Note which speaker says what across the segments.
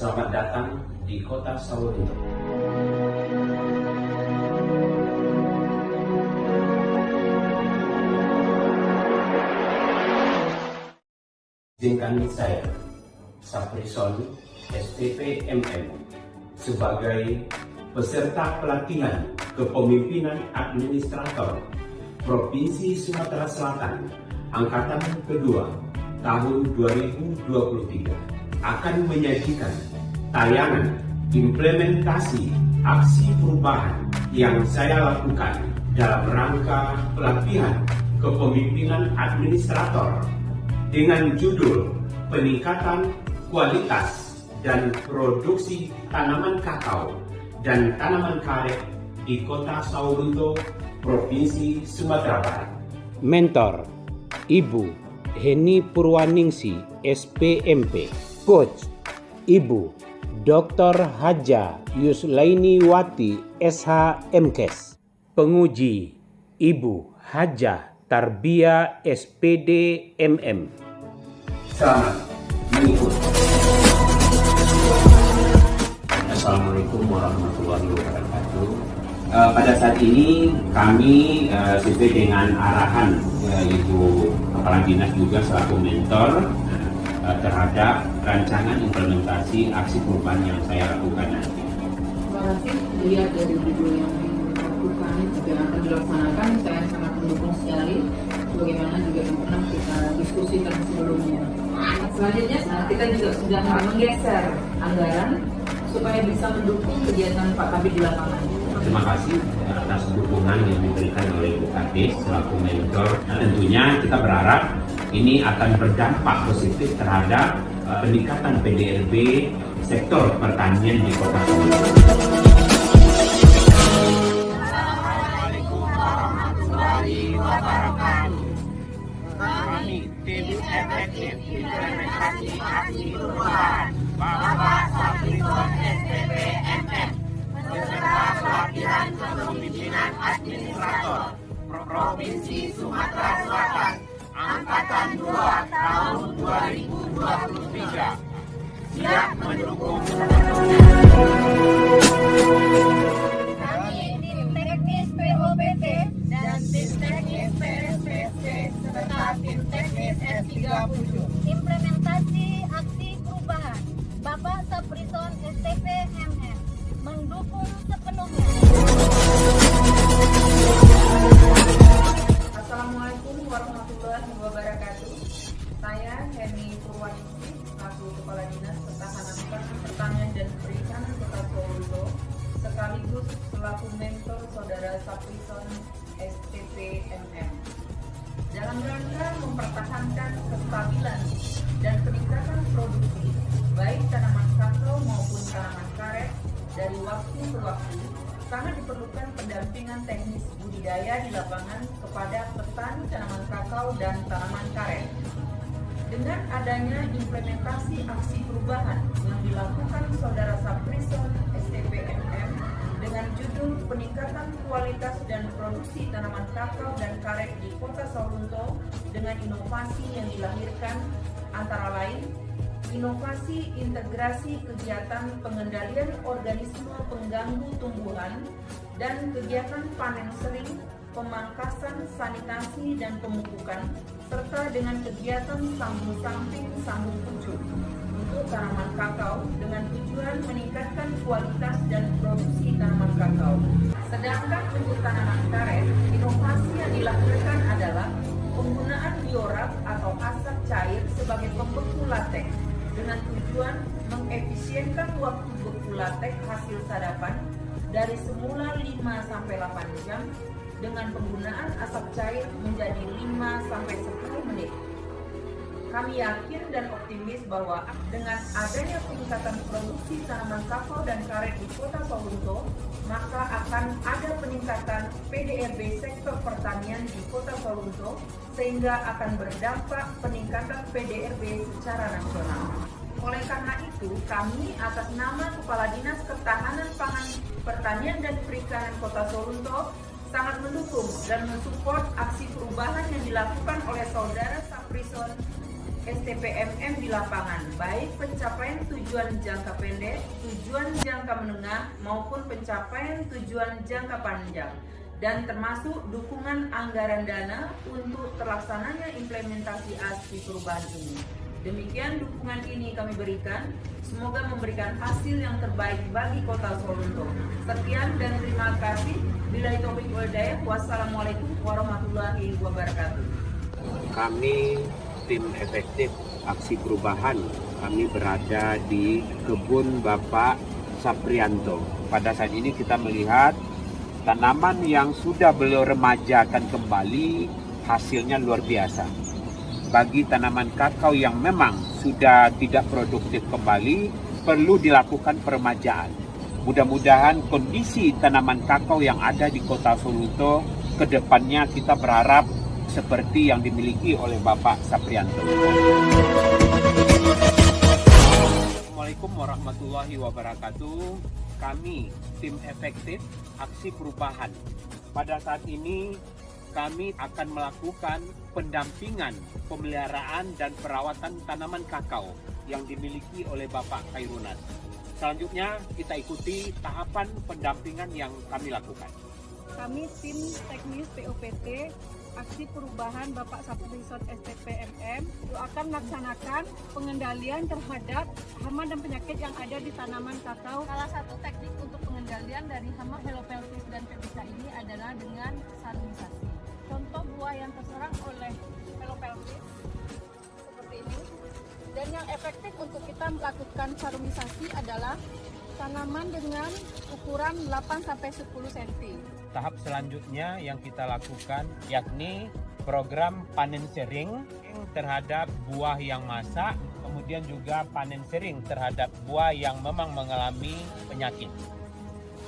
Speaker 1: Selamat datang di Kota Sawalunto. Izinkan saya, Saprison STP MM, sebagai peserta pelatihan kepemimpinan administrator Provinsi Sumatera Selatan Angkatan Kedua tahun 2023 akan menyajikan tayangan implementasi aksi perubahan yang saya lakukan dalam rangka pelatihan kepemimpinan administrator dengan judul Peningkatan Kualitas dan Produksi Tanaman Kakao dan Tanaman Karet di Kota Sawalunto, Provinsi Sumatera Barat. Mentor Ibu Heni Purwaningsi, SPMP. Coach Ibu Dr. Haja Yuslaini Wati, SHMKes. Penguji Ibu Haja Tarbia, SPD MM. Selamat mengikuti. Assalamualaikum warahmatullahi wabarakatuh. Pada saat ini kami sesuai dengan arahan Ibu Kepala Dinas juga selaku mentor terhadap rancangan implementasi aksi perubahan yang saya lakukan nanti.
Speaker 2: Terima kasih. Dilihat dari video yang dilakukan juga akan dilaksanakan, saya sangat mendukung sekali. Bagaimana juga yang pernah kita diskusikan sebelumnya. Selanjutnya kita juga sudah menggeser anggaran supaya bisa mendukung kegiatan Pak Kabid di lapangan.
Speaker 1: Terima kasih atas dukungan yang diberikan oleh Ibu Kadis selaku mentor. Tentunya kita berharap ini akan berdampak positif terhadap peningkatan PDRB sektor pertanian di Kota Sawalunto.
Speaker 3: Assalamualaikum warahmatullahi wabarakatuh. Kami tim efektif implementasi aksi perubahan Bapak Saprison STP MM beserta pelatihan kepemimpinan administrator Provinsi Sumatera Selatan Angkatan 2 tahun 2023 siap mendukung. Kami tim teknis POPT dan tim teknis PSPSC serta tim teknis S30
Speaker 4: implementasi aksi perubahan Bapak Saprison STP MM mendukung sepenuhnya.
Speaker 2: Assalamualaikum warahmatullahi wabarakatuh. Saya Heni Purwaningsi, selaku Kepala Dinas Ketahanan Pangan, Pertanian dan Perikanan Kota Sawalunto, sekaligus selaku mentor Saudara Saprison STP MM. Dalam rangka mempertahankan kestabilan dan peningkatan produksi baik tanaman kakao maupun tanaman karet dari waktu ke waktu, sangat diperlukan pendampingan teknis budidaya di lapangan kepada petani tanaman kakao dan tanaman karet. Dengan adanya implementasi aksi perubahan yang dilakukan Saudara Saprison STP MM dengan judul Peningkatan Kualitas dan Produksi Tanaman Kakao dan Karet di Kota Sawalunto dengan inovasi yang dilahirkan antara lain inovasi integrasi kegiatan pengendalian organisme pengganggu tumbuhan dan kegiatan panen sering, pemangkasan, sanitasi, dan pemupukan, serta dengan kegiatan sambung samping, sambung pucuk untuk tanaman kakao dengan tujuan meningkatkan kualitas dan produksi tanaman kakao. Sedangkan untuk tanaman karet, inovasi yang dilakukan adalah penggunaan biorak atau asap cair sebagai pembeku latex dengan tujuan mengefisienkan waktu beku latex hasil sadapan dari semula 5-8 jam dengan penggunaan asap cair menjadi 5-10 menit. Kami yakin dan optimis bahwa dengan adanya peningkatan produksi tanaman kakao dan karet di Kota Sawalunto, maka akan ada peningkatan PDRB sektor pertanian di Kota Sawalunto sehingga akan berdampak peningkatan PDRB secara nasional. Oleh karena itu, kami atas nama Kepala Dinas Ketahanan Pangan, Pertanian dan Perikanan Kota Sawalunto sangat mendukung dan mensupport aksi perubahan yang dilakukan oleh Saudara Saprison STPMM di lapangan, baik pencapaian tujuan jangka pendek, tujuan jangka menengah, maupun pencapaian tujuan jangka panjang, dan termasuk dukungan anggaran dana untuk terlaksananya implementasi aksi perubahan ini. Demikian dukungan ini kami berikan, semoga memberikan hasil yang terbaik bagi Kota Solo. Sekian dan terima kasih. Billahi taufiq wal hidayah. Wassalamualaikum warahmatullahi wabarakatuh.
Speaker 1: Kami tim efektif aksi perubahan, kami berada di kebun Bapak Saprianto. Pada saat ini kita melihat tanaman yang sudah beliau remajakan kembali, hasilnya luar biasa. Bagi tanaman kakao yang memang sudah tidak produktif kembali, perlu dilakukan peremajaan. Mudah-mudahan kondisi tanaman kakao yang ada di Kota Solo ke depannya kita berharap seperti yang dimiliki oleh Bapak Saprianto. Assalamualaikum warahmatullahi wabarakatuh. Kami tim efektif aksi perubahan. Pada saat ini kami akan melakukan pendampingan, pemeliharaan dan perawatan tanaman kakao yang dimiliki oleh Bapak Khairunas. Selanjutnya kita ikuti tahapan pendampingan yang kami lakukan.
Speaker 5: Kami tim teknis POPT Aksi Perubahan Bapak Saprison STPMM akan melaksanakan pengendalian terhadap hama dan penyakit yang ada di tanaman kakao.
Speaker 4: Salah satu teknik untuk pengendalian dari hama Helopeltis dan Pepisa ini adalah dengan salunisasi. Contoh buah yang terserang oleh Helopeltis seperti ini. Dan yang efektif untuk kita melakukan salunisasi adalah tanaman dengan ukuran 8-10 cm.
Speaker 1: Tahap selanjutnya yang kita lakukan yakni program panen sering terhadap buah yang masak, kemudian juga panen sering terhadap buah yang memang mengalami penyakit.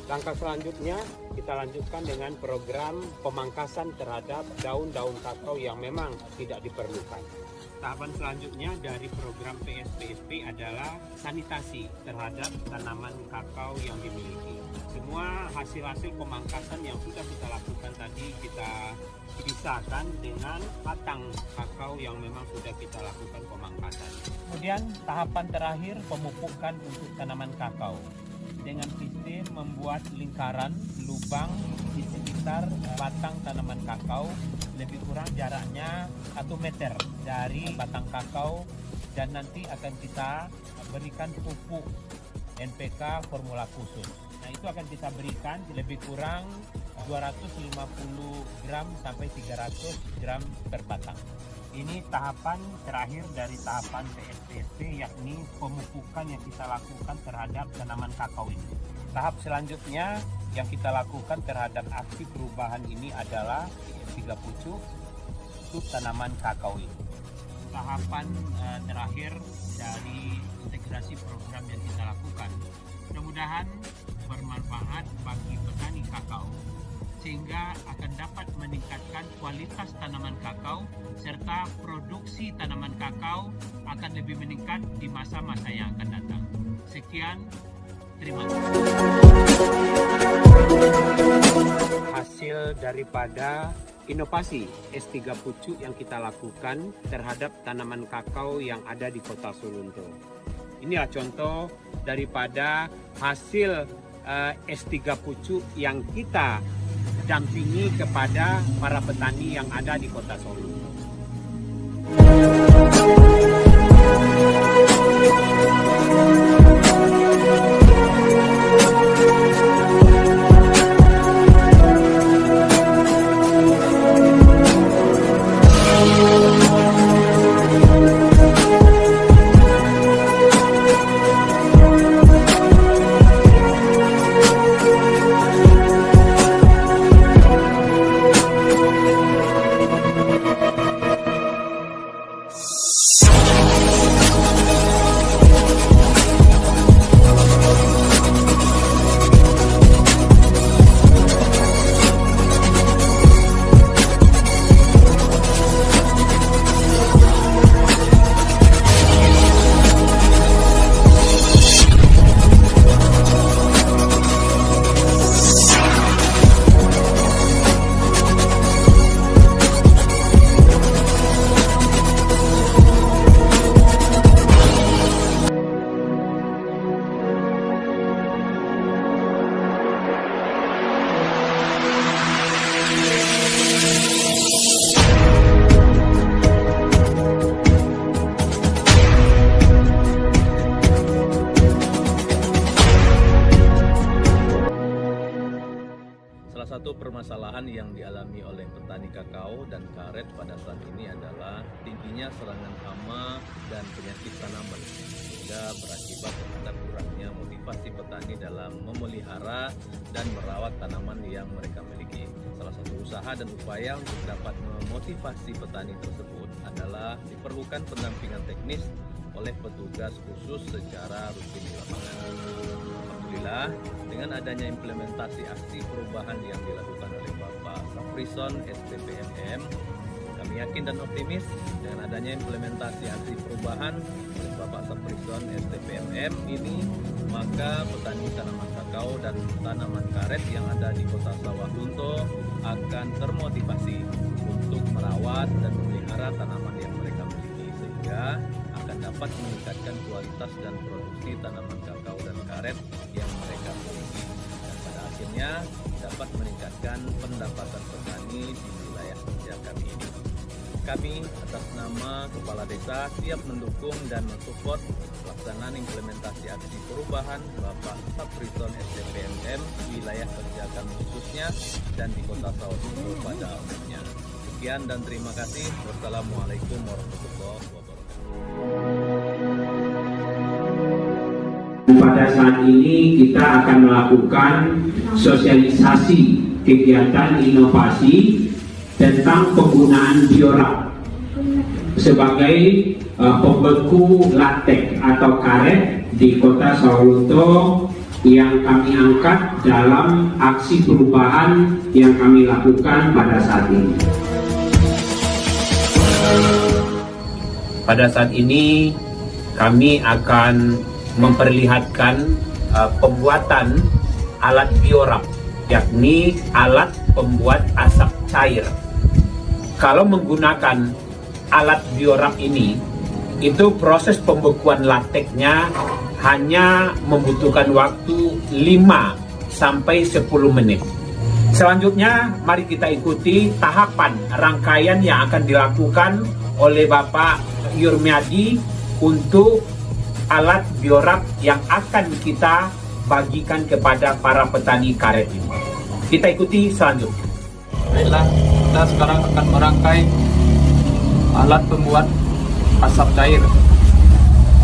Speaker 1: Langkah selanjutnya kita lanjutkan dengan program pemangkasan terhadap daun-daun kakao yang memang tidak diperlukan. Tahapan selanjutnya dari program PSPSP adalah sanitasi terhadap tanaman kakao yang dimiliki. Semua hasil-hasil pemangkasan yang sudah kita lakukan tadi kita pisahkan dengan batang kakao yang memang sudah kita lakukan pemangkasan. Kemudian tahapan terakhir pemupukan untuk tanaman kakao dengan sistem membuat lingkaran lubang di sekitar batang tanaman kakao, lebih kurang jaraknya 1 meter dari batang kakao, dan nanti akan kita berikan pupuk NPK formula khusus. Nah, itu akan kita berikan lebih kurang 250 gram sampai 300 gram per batang. Ini tahapan terakhir dari tahapan PSPSP, yakni pemupukan yang kita lakukan terhadap tanaman kakao ini. Tahap selanjutnya yang kita lakukan terhadap aksi perubahan ini adalah 3 pucuk untuk tanaman kakao ini. Tahapan terakhir dari integrasi program yang kita lakukan. Mudah-mudahan bermanfaat bagi petani kakao, sehingga akan dapat meningkatkan kualitas tanaman kakao serta produksi tanaman kakao akan lebih meningkat di masa-masa yang akan datang. Sekian, terima kasih. Hasil daripada inovasi S3 pucuk yang kita lakukan terhadap tanaman kakao yang ada di Kota Solo. Inilah contoh daripada hasil S3 pucuk yang kita dampingi kepada para petani yang ada di Kota Solo.
Speaker 6: satu permasalahan yang dialami oleh petani kakao dan karet pada saat ini adalah tingginya serangan hama dan penyakit tanaman, sehingga berakibat terhadap kurangnya motivasi petani dalam memelihara dan merawat tanaman yang mereka miliki. Salah satu usaha dan upaya untuk dapat memotivasi petani tersebut adalah diperlukan pendampingan teknis oleh petugas khusus secara rutin di lapangan. Alhamdulillah, dengan adanya implementasi aksi perubahan yang dilakukan oleh Bapak Saprison STPMM, kami yakin dan optimis dengan adanya implementasi aksi perubahan oleh Bapak Saprison STPMM ini, maka petani tanaman kakao dan tanaman karet yang ada di Kota Sawalunto akan termotivasi untuk merawat dan memelihara tanaman yang mereka miliki, sehingga akan dapat meningkatkan kualitas dan produksi tanaman kakao dan karet yang mereka miliki, dan pada akhirnya dapat meningkatkan pendapatan petani di wilayah kerja kami ini. Kami atas nama Kepala Desa siap mendukung dan mensupport pelaksanaan implementasi aksi perubahan Bapak Saprison STPMM wilayah kerja kami khususnya dan di Kota Sawalunto pada umumnya. Sekian dan terima kasih. Wassalamualaikum warahmatullahi wabarakatuh.
Speaker 1: Pada saat ini kita akan melakukan sosialisasi kegiatan inovasi tentang penggunaan biorap sebagai pembeku latek atau karet di Kota Sawalunto yang kami angkat dalam aksi perubahan yang kami lakukan pada saat ini. Pada saat ini kami akan memperlihatkan pembuatan alat biorap, yakni alat pembuat asap cair. Kalau menggunakan alat biorap ini, itu proses pembekuan lateknya hanya membutuhkan waktu 5-10 menit. Selanjutnya, mari kita ikuti tahapan rangkaian yang akan dilakukan oleh Bapak Yurmiadi untuk alat biorap yang akan kita bagikan kepada para petani karet ini. Kita ikuti selanjutnya.
Speaker 7: Baiklah, kita sekarang akan merangkai alat pembuat asap cair.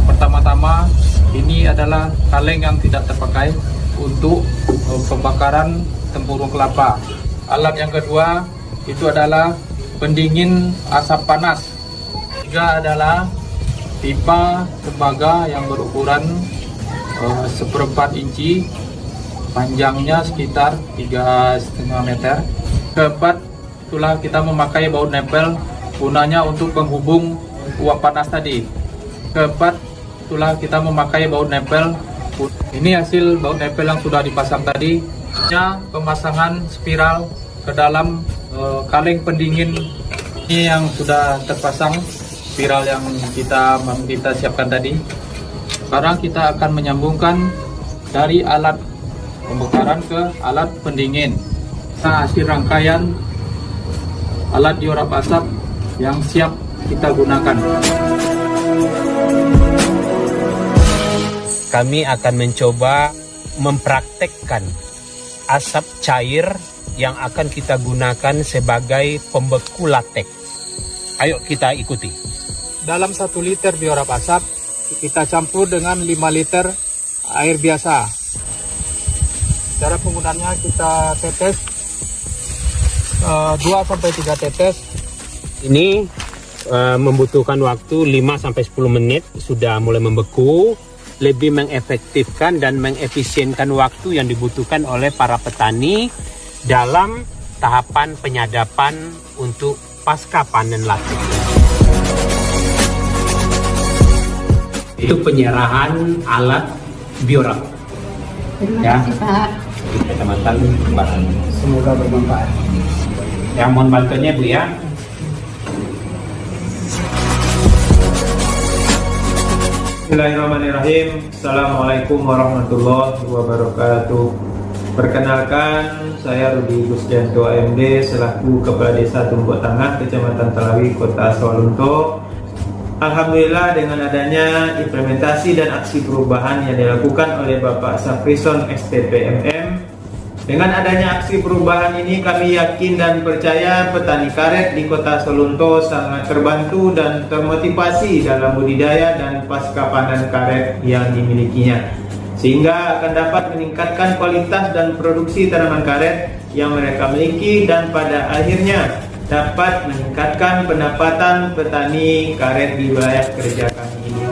Speaker 7: Pertama-tama, ini adalah kaleng yang tidak terpakai untuk pembakaran tempurung kelapa. Alat yang kedua itu adalah pendingin asap panas. Tiga adalah pipa tembaga yang berukuran 1/4 inci, panjangnya sekitar 3,5 meter. Keempat, itulah kita memakai baut nempel, gunanya untuk penghubung uap panas tadi. Keempat, itulah kita memakai baut nempel. Ini hasil baut nempel yang sudah dipasang tadi. Pemasangan spiral ke dalam kaleng pendingin ini yang sudah terpasang, spiral yang kita siapkan tadi. Sekarang kita akan menyambungkan dari alat pembakaran ke alat pendingin. Nah, hasil rangkaian alat biorap asap yang siap kita gunakan.
Speaker 1: Kami akan mencoba mempraktekkan asap cair yang akan kita gunakan sebagai pembeku latek. Ayo kita ikuti.
Speaker 7: Dalam 1 liter biorap asap, kita campur dengan 5 liter air biasa. Cara penggunaannya kita tetes 2-3 tetes.
Speaker 1: Ini membutuhkan waktu 5-10 menit, sudah mulai membeku, lebih mengefektifkan dan mengefisienkan waktu yang dibutuhkan oleh para petani dalam tahapan penyadapan untuk pasca panen latek. Itu penyerahan alat biorap. Ya, kecamatan Barat.
Speaker 7: Semoga bermanfaat.
Speaker 1: Yang mohon bantuannya Bu ya.
Speaker 8: Bismillahirrahmanirrahim. Assalamualaikum warahmatullahi wabarakatuh. Perkenalkan, saya Rudi Gusdianto AMD selaku Kepala Desa Tumbuk Tangah, Kecamatan Talawi, Kota Sawalunto. Alhamdulillah, dengan adanya implementasi dan aksi perubahan yang dilakukan oleh Bapak Saprison STPMM, Dengan adanya aksi perubahan ini, kami yakin dan percaya petani karet di Kota Solunto sangat terbantu dan termotivasi dalam budidaya dan pasca panen karet yang dimilikinya, sehingga akan dapat meningkatkan kualitas dan produksi tanaman karet yang mereka miliki dan pada akhirnya dapat meningkatkan pendapatan petani karet di wilayah kerja kami ini.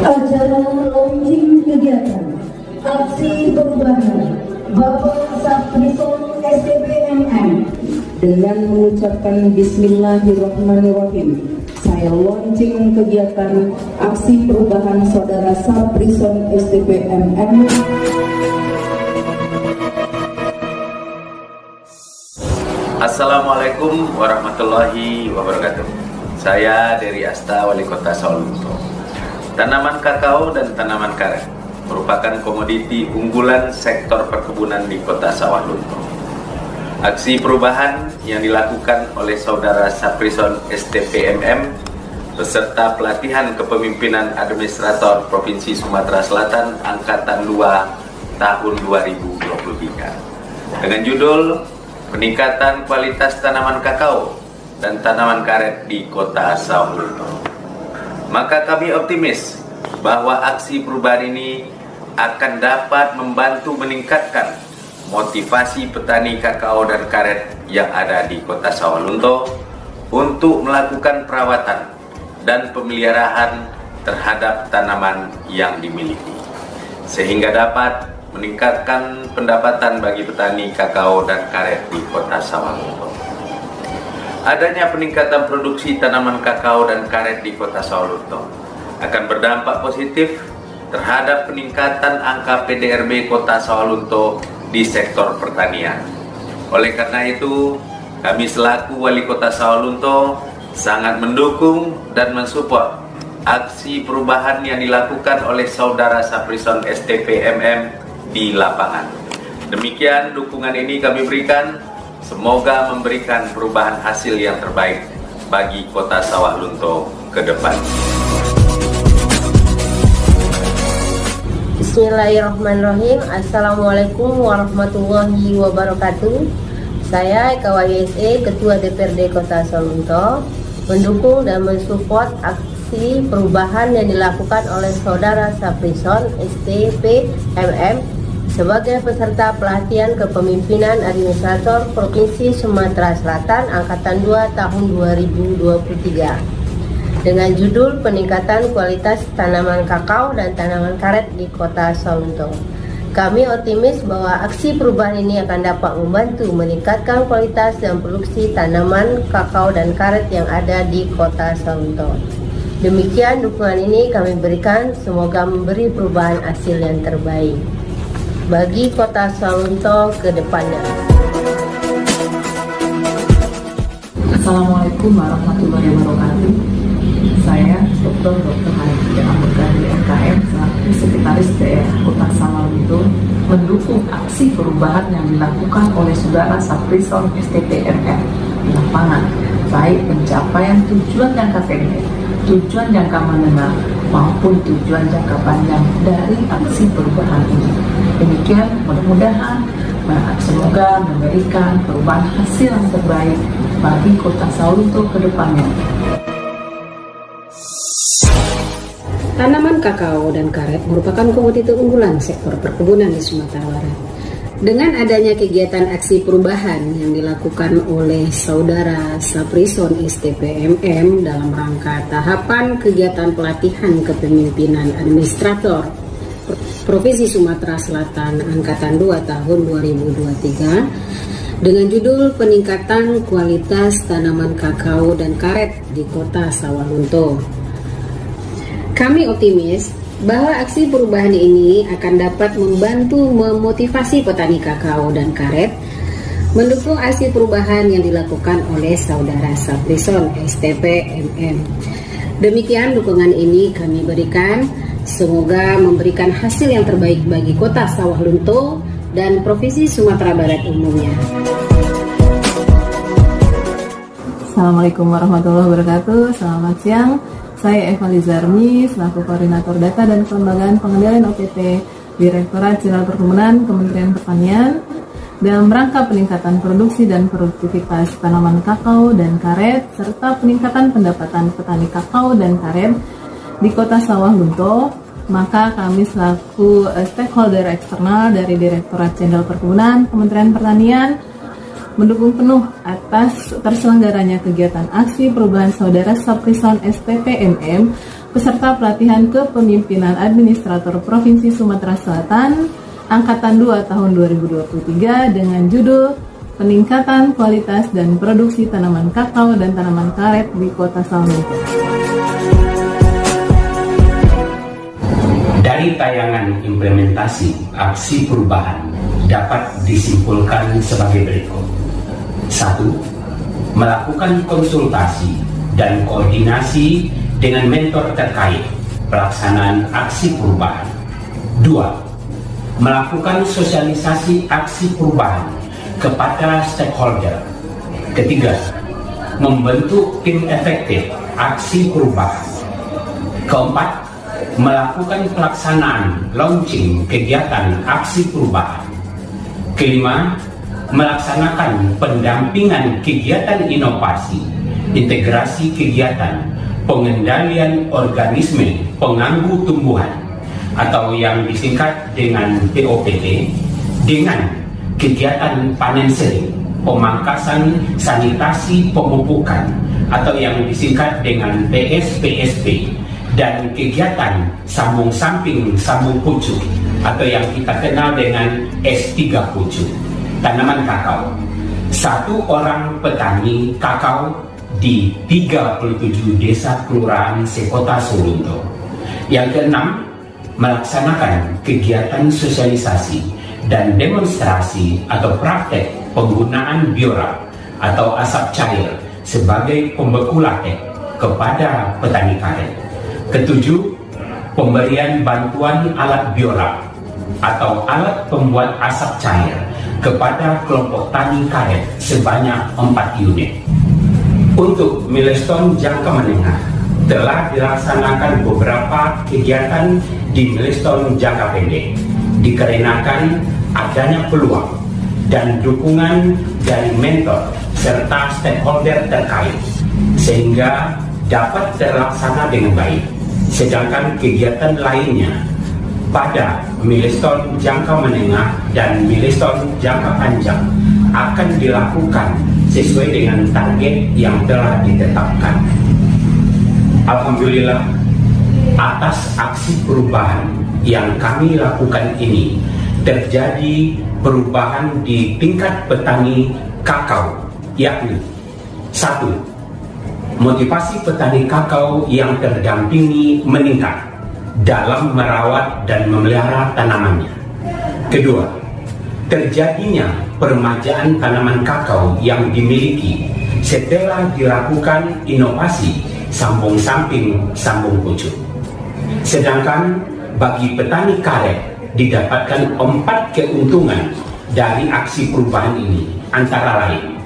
Speaker 9: Acara launching kegiatan aksi perubahan Bapak Saprison STPMM dengan mengucapkan Bismillahirrahmanirrahim. Saya launching kegiatan aksi perubahan Saudara Saprison STPMM.
Speaker 6: Assalamualaikum warahmatullahi wabarakatuh. Saya Dery Asta, Wali Kota Solunto. Tanaman kakao dan tanaman karet merupakan komoditi unggulan sektor perkebunan di Kota Sawah Lunto. Aksi perubahan yang dilakukan oleh Saudara Saprison STPMM beserta pelatihan kepemimpinan administrator Provinsi Sumatera Selatan Angkatan 2 tahun 2023 dengan judul Peningkatan Kualitas Tanaman Kakao dan Tanaman Karet di Kota Sawah Lunto. Maka kami optimis bahwa aksi perubahan ini akan dapat membantu meningkatkan motivasi petani kakao dan karet yang ada di Kota Sawah Lunto untuk melakukan perawatan dan pemeliharaan terhadap tanaman yang dimiliki, sehingga dapat meningkatkan pendapatan bagi petani kakao dan karet di Kota Sawah Lunto. Adanya peningkatan produksi tanaman kakao dan karet di Kota Sawah Lunto akan berdampak positif terhadap peningkatan angka PDRB Kota Sawah Lunto di sektor pertanian. Oleh karena itu, kami selaku Wali Kota Sawah Lunto sangat mendukung dan mensupport aksi perubahan yang dilakukan oleh Saudara Saprison STPMM di lapangan. Demikian dukungan ini kami berikan, semoga memberikan perubahan hasil yang terbaik bagi Kota Sawah Lunto ke depan.
Speaker 10: Bismillahirrahmanirrahim. Assalamualaikum warahmatullahi wabarakatuh. Saya Eka YSE, Ketua DPRD Kota Sawah Lunto, mendukung dan mensupport aksi perubahan yang dilakukan oleh Saudara Saprison STPMM sebagai peserta pelatihan kepemimpinan administrator Provinsi Sumatera Selatan Angkatan 2 tahun 2023 dengan judul Peningkatan Kualitas Tanaman Kakao dan Tanaman Karet di Kota Sawah Lunto. Kami optimis bahwa aksi perubahan ini akan dapat membantu meningkatkan kualitas dan produksi tanaman kakao dan karet yang ada di Kota Sawah Lunto. Demikian dukungan ini kami berikan, semoga memberi perubahan hasil yang terbaik bagi Kota Sawah Lunto ke depannya.
Speaker 11: Assalamualaikum warahmatullahi wabarakatuh. Saya Dr. Hanifah Amurkani MKM selaku Sekretaris Daerah Kota Sawah Lunto mendukung aksi perubahan yang dilakukan oleh Saudara Saprison STPMM di lapangan, baik pencapaian tujuan jangka pendek, tujuan jangka menengah maupun tujuan jangka panjang dari aksi perubahan ini. Demikian, mudah-mudahan semoga memberikan perubahan hasil yang terbaik bagi Kota Sawah Lunto ke depannya.
Speaker 12: Tanaman kakao dan karet merupakan komoditi unggulan sektor perkebunan di Sumatera Barat. Dengan adanya kegiatan aksi perubahan yang dilakukan oleh Saudara Saprison STPMM dalam rangka tahapan kegiatan pelatihan kepemimpinan administrator Provinsi Sumatera Selatan Angkatan 2 tahun 2023 dengan judul Peningkatan Kualitas Tanaman Kakao dan Karet di Kota Sawah Lunto. Kami optimis bahwa aksi perubahan ini akan dapat membantu memotivasi petani kakao dan karet mendukung aksi perubahan yang dilakukan oleh Saudara Saprison STPMM. Demikian dukungan ini kami berikan, semoga memberikan hasil yang terbaik bagi Kota Sawah Lunto dan Provinsi Sumatera Barat umumnya.
Speaker 11: Assalamualaikum warahmatullahi wabarakatuh. Selamat siang. Saya Eva Lizarni, selaku Koordinator Data dan Kelembagaan Pengendalian OPT Direktorat Jenderal Perkebunan Kementerian Pertanian dalam rangka peningkatan produksi dan produktivitas tanaman kakao dan karet serta peningkatan pendapatan petani kakao dan karet di Kota Sawah Lunto, maka kami selaku stakeholder eksternal dari Direktorat Jenderal Perkebunan Kementerian Pertanian mendukung penuh atas terselenggaranya kegiatan aksi perubahan saudara Saprison STPMM peserta pelatihan kepemimpinan administrator Provinsi Sumatera Selatan Angkatan 2 tahun 2023 dengan judul Peningkatan Kualitas dan Produksi Tanaman Kakao dan Tanaman Karet di Kota Sawah Lunto.
Speaker 1: Dari tayangan implementasi aksi perubahan dapat disimpulkan sebagai berikut. 1. Melakukan konsultasi dan koordinasi dengan mentor terkait pelaksanaan aksi perubahan. 2. Melakukan sosialisasi aksi perubahan kepada stakeholder. 3. Membentuk tim efektif aksi perubahan. 4. Melakukan pelaksanaan launching kegiatan aksi perubahan. 5. Melaksanakan pendampingan kegiatan inovasi, integrasi kegiatan, pengendalian organisme pengganggu tumbuhan atau yang disingkat dengan POPT dengan kegiatan panen sering, pemangkasan sanitasi pemupukan atau yang disingkat dengan PSPSP dan kegiatan sambung samping sambung pucuk atau yang kita kenal dengan S3 pucuk tanaman kakao. 1 orang petani kakao di 37 desa kelurahan sekota Solunto. Yang keenam, melaksanakan kegiatan sosialisasi dan demonstrasi atau praktek penggunaan biorak atau asap cair sebagai pembeku latek kepada petani karet. 7. Pemberian bantuan alat biorak atau alat pembuat asap cair kepada kelompok tani karet sebanyak 4 unit. Untuk milestone jangka menengah, telah dilaksanakan beberapa kegiatan di milestone jangka pendek dikarenakan adanya peluang dan dukungan dari mentor serta stakeholder terkait sehingga dapat terlaksana dengan baik. Sedangkan kegiatan lainnya pada milestone jangka menengah dan milestone jangka panjang akan dilakukan sesuai dengan target yang telah ditetapkan. Alhamdulillah, atas aksi perubahan yang kami lakukan ini terjadi perubahan di tingkat petani kakao, yakni 1. Motivasi petani kakao yang terdampingi meningkat dalam merawat dan memelihara tanamannya. 2. Terjadinya peremajaan tanaman kakao yang dimiliki setelah dilakukan inovasi sambung samping sambung pucuk. Sedangkan bagi petani karet didapatkan 4 keuntungan dari aksi perubahan ini, antara lain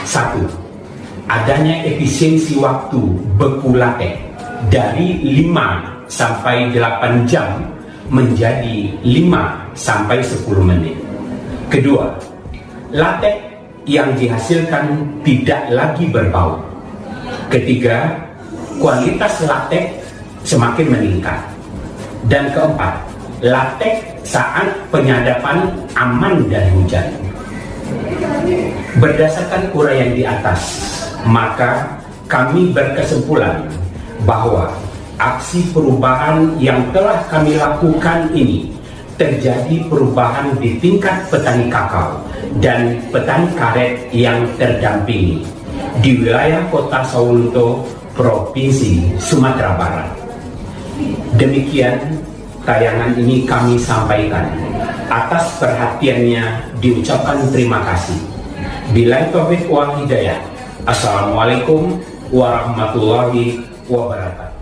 Speaker 1: 1. Adanya efisiensi waktu beku latek dari 5 sampai 8 jam menjadi 5 sampai 10 menit. 2. Latek yang dihasilkan tidak lagi berbau. 3. Kualitas latek semakin meningkat. Dan 4. Latek saat penyadapan aman dari hujan. Berdasarkan uraian di atas, maka kami berkesimpulan bahwa aksi perubahan yang telah kami lakukan ini terjadi perubahan di tingkat petani kakao dan petani karet yang terdampingi di wilayah Kota Sawah Lunto, Provinsi Sumatera Barat. Demikian tayangan ini kami sampaikan. Atas perhatiannya diucapkan terima kasih. Billahi taufiq wal hidayah. Assalamualaikum warahmatullahi wabarakatuh.